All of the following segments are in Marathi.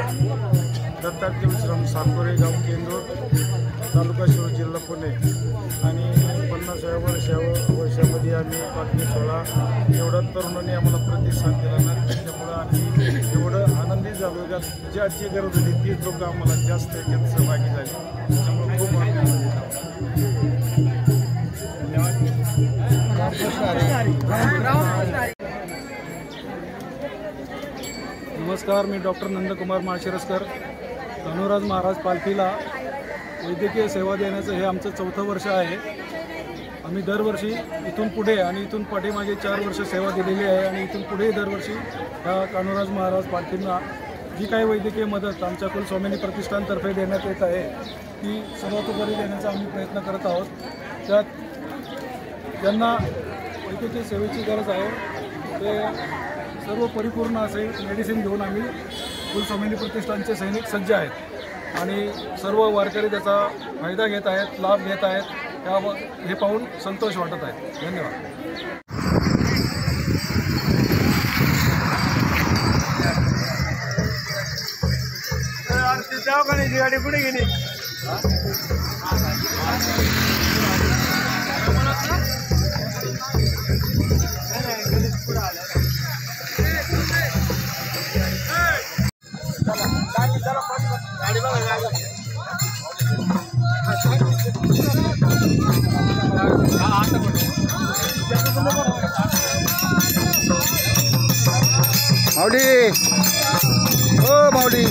दत्तात्रय विश्राम साकोरे, गाव केंदूर, तालुका शिरूर, जिल्हा पुणे. आणि 50व्या वर्षामध्ये आम्ही पालखी सोहळा एवढा तरुणांनी आम्हाला प्रतिसाद दिला ना, त्याच्यामुळं आम्ही एवढं आनंदी झालो का जी आजची गरज होती तीच लोक आम्हाला जास्त याच्यात सहभागी झाली. त्याच्यामुळे खूप आनंद झाला. नमस्कार, मी डॉक्टर नंदकुमार माळशिरसकर. कान्होराज महाराज पालखीला वैद्यकीय सेवा देण्याचं हे आमचं 4थं वर्ष आहे. आम्ही दरवर्षी इथून पुढे आणि इथून पाठीमागे 4 वर्ष सेवा दिलेली आहे आणि इथून पुढेही दरवर्षी ह्या कान्होराज महाराज पालखींना जी काही वैद्यकीय मदत आमच्या कुलस्वामिनी प्रतिष्ठानतर्फे देण्यात येत आहे ती सर्वतोपरी देण्याचा आम्ही प्रयत्न करत आहोत. त्यात ज्यांना वैद्यकीय सेवेची गरज आहे ते सर्व परिपूर्ण असे मेडिसिन घेऊन आम्ही कुलस्वामिनी प्रतिष्ठानचे सैनिक सज्ज आहेत आणि सर्व वारकरी त्याचा फायदा घेत आहेत, लाभ घेत आहेत. हे पाहून संतोष वाटत आहे. धन्यवाद. गाडी पुढे गेली. माऊली, ओ माऊली.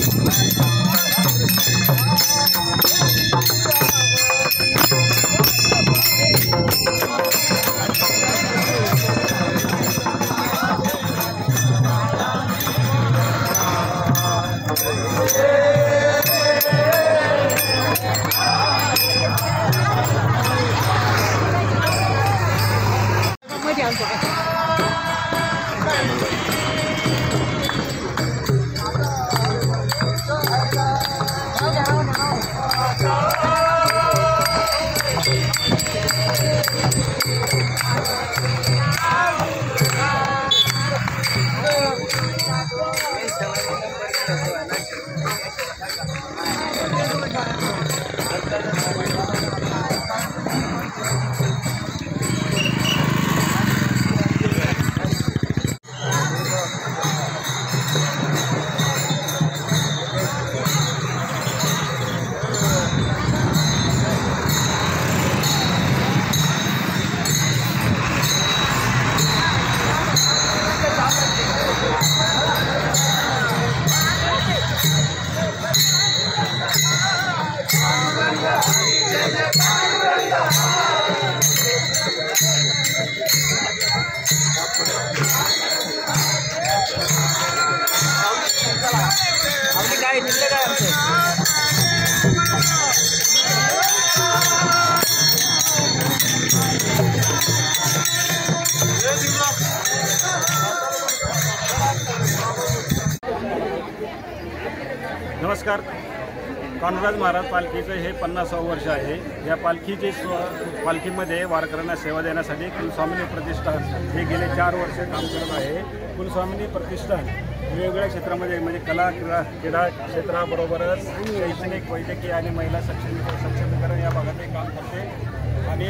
नमस्कार. कान्होराज महाराज पालखीचं हे 50वं वर्ष आहे. या पालखीमध्ये वारकऱ्यांना सेवा देण्यासाठी कुलस्वामिनी प्रतिष्ठान हे गेले 4 वर्ष काम करत आहे. कुलस्वामिनी प्रतिष्ठान वेगवेगळ्या क्षेत्रामध्ये म्हणजे कला, क्रीडा क्षेत्राबरोबरच शैक्षणिक, वैद्यकीय आणि महिला सक्षमीकरण या भागातही काम करते आणि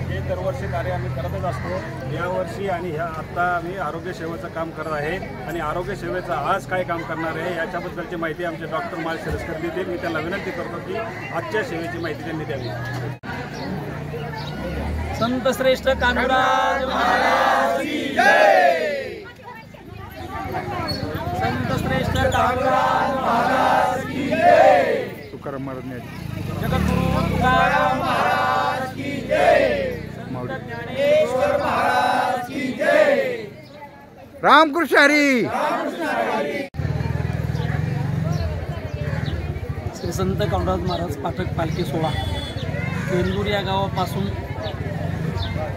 हे दरवर्षी कार्य आम्ही करतच असतो. यावर्षी आणि आत्ता आम्ही आरोग्य सेवेचं काम करत आहे आणि आरोग्य सेवेचं आज काय काम करणार आहे याच्याबद्दलची माहिती आमचे डॉक्टर माळशिरसकर देतील. मी त्यांना विनंती करतो की आजच्या सेवेची माहिती त्यांनी द्यावी. संत श्रेष्ठ कान्होराज महाराज की जय. संत श्रेष्ठ कान्होराज महाराज की जय. तुकाराम महाराज, जगद्गुरु तुकाराम महाराज की जय. संत ज्ञानेश्वर महाराज की जय. रामकृष्ण हरी. श्री संत कान्होराज महाराज पाठक पालखी सोहळा केंदूर या गावापासून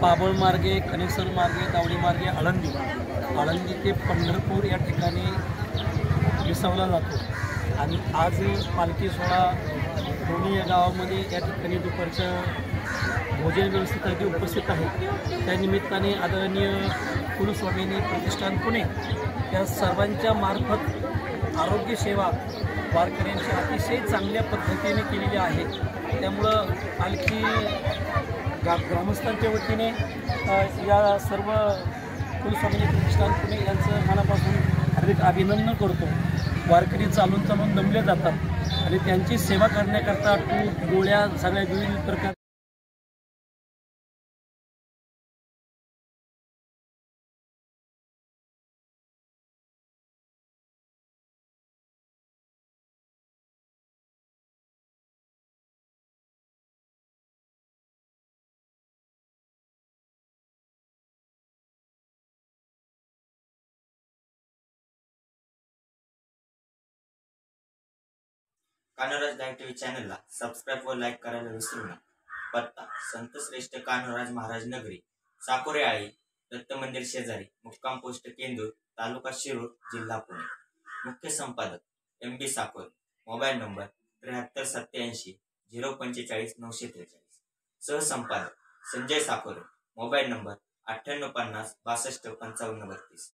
पाबळ मार्गे, कनेक्शन मार्गे, दावडी मार्गे आळंदी ते पंढरपूर या ठिकाणी विसावला जातो आणि आज पालखी सोहळा दोन्ही या गावामध्ये या ठिकाणी दुपारच्या भोजन व्यवस्थेसाठी उपस्थित आहे. त्या निमित्ताने आदरणीय कुलस्वामिनी प्रतिष्ठान पुणे या सर्वांच्या मार्फत आरोग्य सेवा वारकऱ्यांची अतिशय चांगल्या पद्धतीने केलेली आहे. त्यामुळं पालखी ग्रामस्थांच्या वतीने या सर्व कुलस्वामिनी प्रतिष्ठान पुणे यांचं मनापासून हार्दिक अभिनंदन करतो. वारकरी चालून चालून दमले जातात आणि त्यांची सेवा करण्याकरता तूप गोळ्या सगळ्या विविध प्रकार कान्होराज लाईव्ह टीव्ही चॅनलला सबस्क्राईब व लाईक करायला विसरू नका. पत्ता संत श्रेष्ठ कान्होराज महाराज नगरी, साकोरे आळी, दत्त मंदिर शेजारी, मुक्काम पोस्ट केंदूर, तालुका शिरूर, जिल्हा पुणे. मुख्य संपादक MB साकोरे. Mobile number 7387 045 943. सहसंपादक संजय साकोरे. Mobile number 9850 62 55 32.